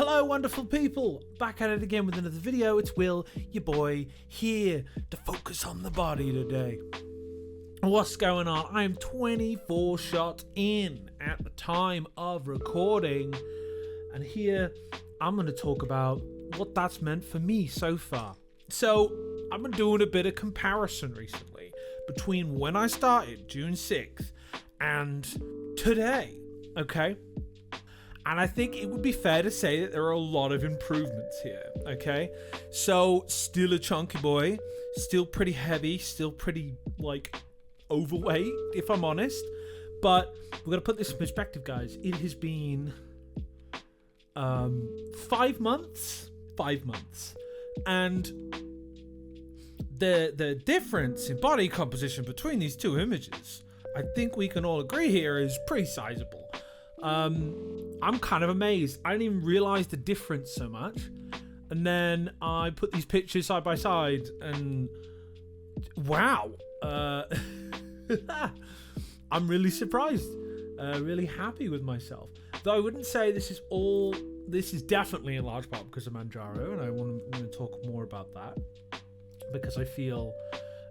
Hello wonderful people, back at it again with another video. It's Will, your boy, here to focus on the body today. What's going on? I am 24 shots in at the time of recording, and here I'm going to talk about what that's meant for me so far. So I've been doing a bit of comparison recently between when I started, June 6th, and today, okay? And I think it would be fair to say that there are a lot of improvements here, okay? So, still a chunky boy, still pretty heavy, still pretty, overweight, if I'm honest. But we're going to put this in perspective, guys. It has been 5 months. 5 months. And the difference in body composition between these two images, I think we can all agree here, is pretty sizable. I'm kind of amazed. I didn't even realize the difference so much. And then I put these pictures side by side and wow. I'm really surprised. Really happy with myself. Though I wouldn't say this is definitely in large part because of Mounjaro, and I want to talk more about that because I feel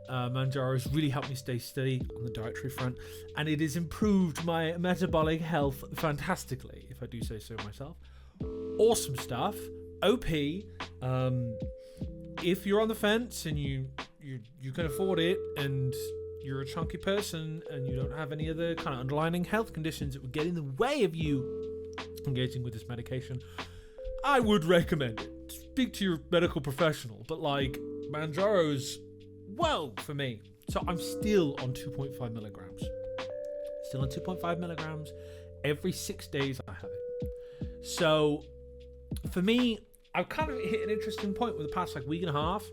Mounjaro has really helped me stay steady on the dietary front, and it has improved my metabolic health fantastically, if I do say so myself. Awesome stuff. OP. If you're on the fence and you can afford it, and you're a chunky person and you don't have any other kind of underlying health conditions that would get in the way of you engaging with this medication, I would recommend it. Speak to your medical professional, but Mounjaro's for me. So I'm still on 2.5 milligrams. Still on 2.5 milligrams. Every 6 days I have it. So for me, I've kind of hit an interesting point with the past week and a half.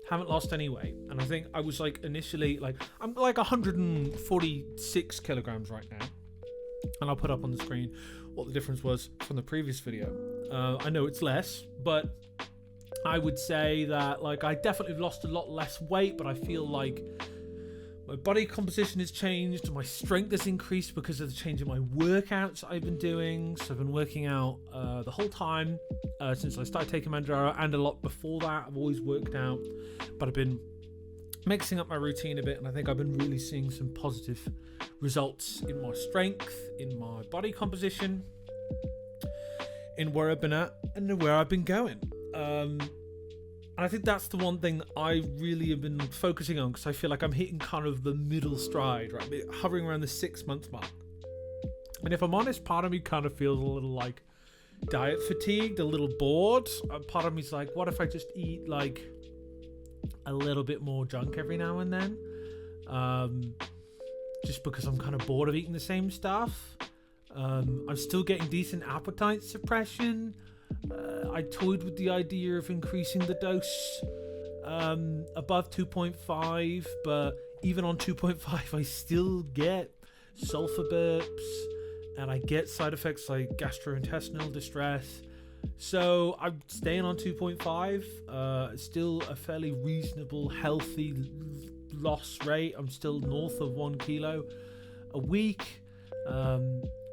Haven't lost any weight. And I think I was initially I'm 146 kilograms right now. And I'll put up on the screen what the difference was from the previous video. I know it's less, but I would say that I definitely lost a lot less weight, but I feel like my body composition has changed, my strength has increased because of the change in my workouts I've been doing. So I've been working out the whole time since I started taking Mounjaro, and a lot before that. I've always worked out, but I've been mixing up my routine a bit, and I think I've been really seeing some positive results in my strength, in my body composition, in where I've been at and where I've been going. And I think that's the one thing that I really have been focusing on, because I feel like I'm hitting kind of the middle stride, right? Hovering around the 6 month mark. And if I'm honest, part of me kind of feels a little diet fatigued, a little bored. Part of me's what if I just eat a little bit more junk every now and then? Just because I'm kind of bored of eating the same stuff. I'm still getting decent appetite suppression. I toyed with the idea of increasing the dose above 2.5, but even on 2.5 I still get sulfur burps, and I get side effects like gastrointestinal distress. So I'm staying on 2.5, still a fairly reasonable, healthy loss rate. I'm still north of 1 kilo a week.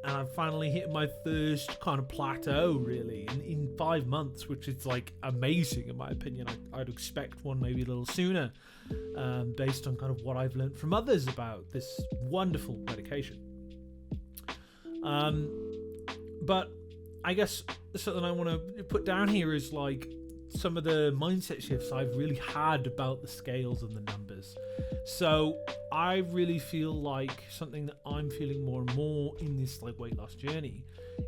And I've finally hit my first kind of plateau, really, in 5 months, which is amazing in my opinion. I'd expect one maybe a little sooner, based on kind of what I've learned from others about this wonderful medication. But I guess something I want to put down here is some of the mindset shifts I've really had about the scales and the numbers. So I really feel something that I'm feeling more and more in this weight loss journey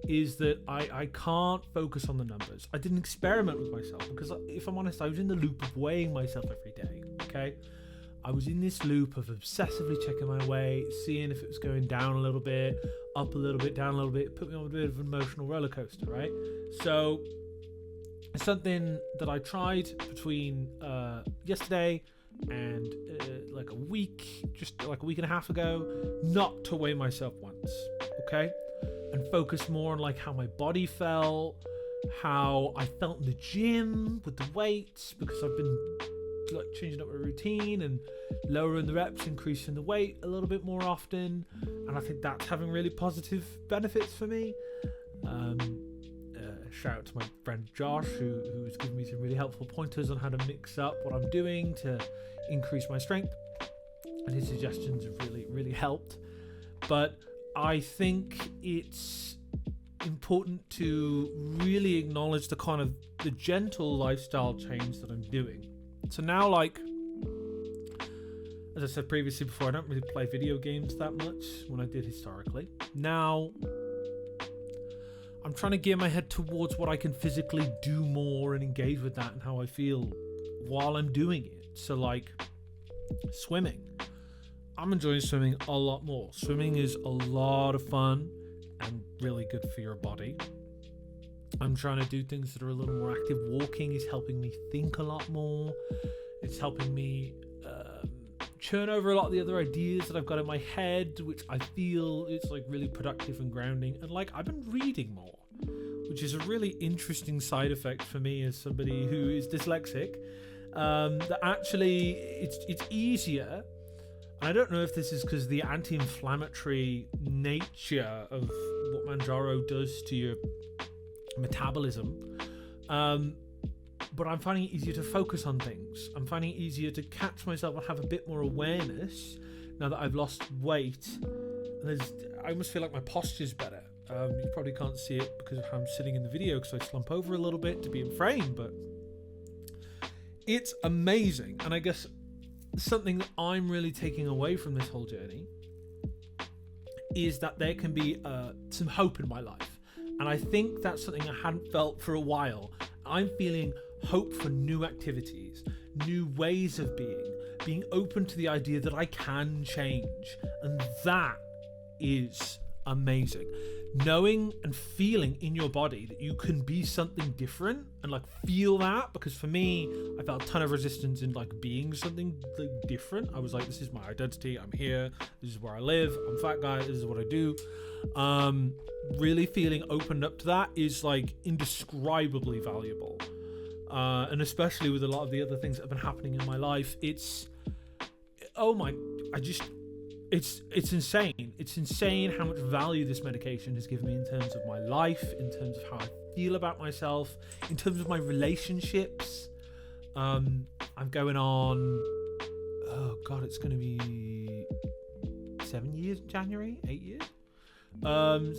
is that I can't focus on the numbers. I didn't experiment with myself because, if I'm honest, I was in the loop of weighing myself every day. Okay, I was in this loop of obsessively checking my weight, seeing if it was going down a little bit, up a little bit, down a little bit. It put me on a bit of an emotional roller coaster, right? So it's something that I tried between yesterday and a week and a half ago, not to weigh myself once, okay, and focus more on how my body felt, how I felt in the gym with the weights, because I've been changing up my routine and lowering the reps, increasing the weight a little bit more often, and I think that's having really positive benefits for me. shout out to my friend Josh, who's given me some really helpful pointers on how to mix up what I'm doing to increase my strength. And his suggestions have really helped. But I think it's important to really acknowledge the gentle lifestyle change that I'm doing. So now, like, as I said previously before, I don't really play video games that much when I did historically. Now, I'm trying to gear my head towards what I can physically do more and engage with that and how I feel while I'm doing it. So, like, swimming. I'm enjoying swimming a lot more. Swimming is a lot of fun and really good for your body. I'm trying to do things that are a little more active. Walking is helping me think a lot more. It's helping me churn over a lot of the other ideas that I've got in my head, which I feel is like really productive and grounding. And like, I've been reading more, which is a really interesting side effect for me as somebody who is dyslexic. That actually it's easier. I don't know if this is because the anti-inflammatory nature of what Mounjaro does to your metabolism, but I'm finding it easier to focus on things. I'm finding it easier to catch myself and have a bit more awareness now that I've lost weight. And I almost feel like my posture's better. You probably can't see it because of how I'm sitting in the video, because I slump over a little bit to be in frame, but it's amazing. And I guess something that I'm really taking away from this whole journey is that there can be some hope in my life. And I think that's something I hadn't felt for a while. I'm feeling hope for new activities, new ways of being open to the idea that I can change. And that is amazing. Knowing and feeling in your body that you can be something different and like feel that, because for me, I felt a ton of resistance in like being something like different. I was like, this is my identity. I'm here. This is where I live. I'm a fat guy. This is what I do. Really feeling opened up to that is like indescribably valuable. And especially with a lot of the other things that have been happening in my life, it's insane. It's insane how much value this medication has given me in terms of my life, in terms of how I feel about myself, in terms of my relationships. I'm going on, it's going to be 7 years in January, 8 years,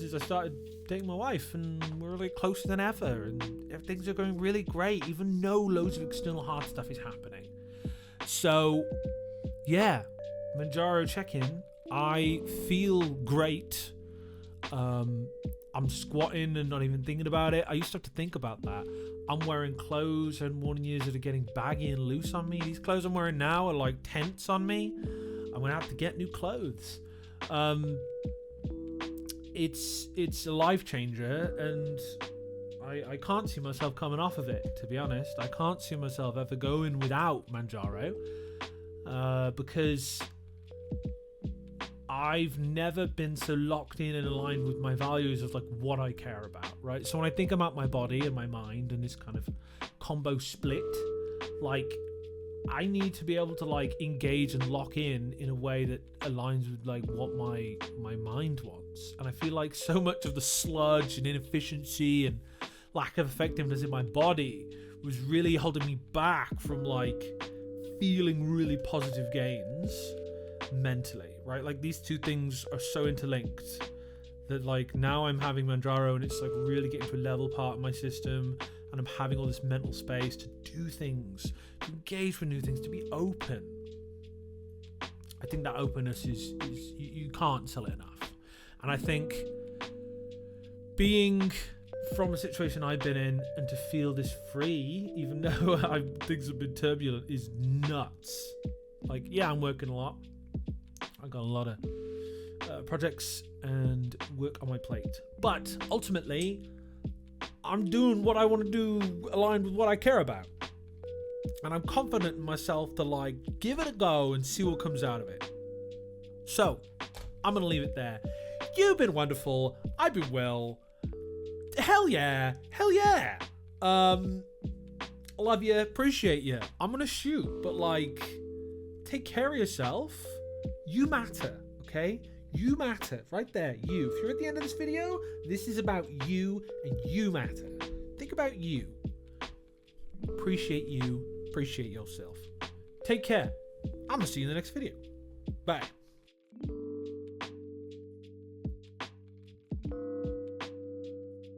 since I started dating my wife, and we're like closer than ever, and things are going really great, even though loads of external hard stuff is happening. So, yeah. Mounjaro check-in. I feel great. I'm squatting and not even thinking about it. I used to have to think about that. I'm wearing clothes and modern years that are getting baggy and loose on me. These clothes I'm wearing now are like tents on me. I'm gonna have to get new clothes. It's a life changer, and I can't see myself coming off of it, to be honest. I can't see myself ever going without Mounjaro, because I've never been so locked in and aligned with my values of like what I care about, right? So when I think about my body and my mind and this kind of combo split, like I need to be able to like engage and lock in a way that aligns with like what my mind wants. And I feel like so much of the sludge and inefficiency and lack of effectiveness in my body was really holding me back from like feeling really positive gains mentally, right? Like these two things are so interlinked that like now I'm having Mounjaro and it's like really getting to a level part of my system, and I'm having all this mental space to do things, to engage with new things, to be open. I think that openness is you can't sell it enough. And I think being from a situation I've been in and to feel this free, even though things have been turbulent, is nuts. Like, yeah, I'm working a lot. I've got a lot of projects and work on my plate. But ultimately, I'm doing what I want to do aligned with what I care about. And I'm confident in myself to like give it a go and see what comes out of it. So, I'm going to leave it there. You've been wonderful. I've been well. Hell yeah. Hell yeah. Love you. Appreciate you. I'm going to shoot. But like, take care of yourself. You matter. Okay? You matter. Right there. You. If you're at the end of this video, this is about you and you matter. think about you. Appreciate you. Appreciate yourself. Take care. I'm going to see you in the next video. Bye.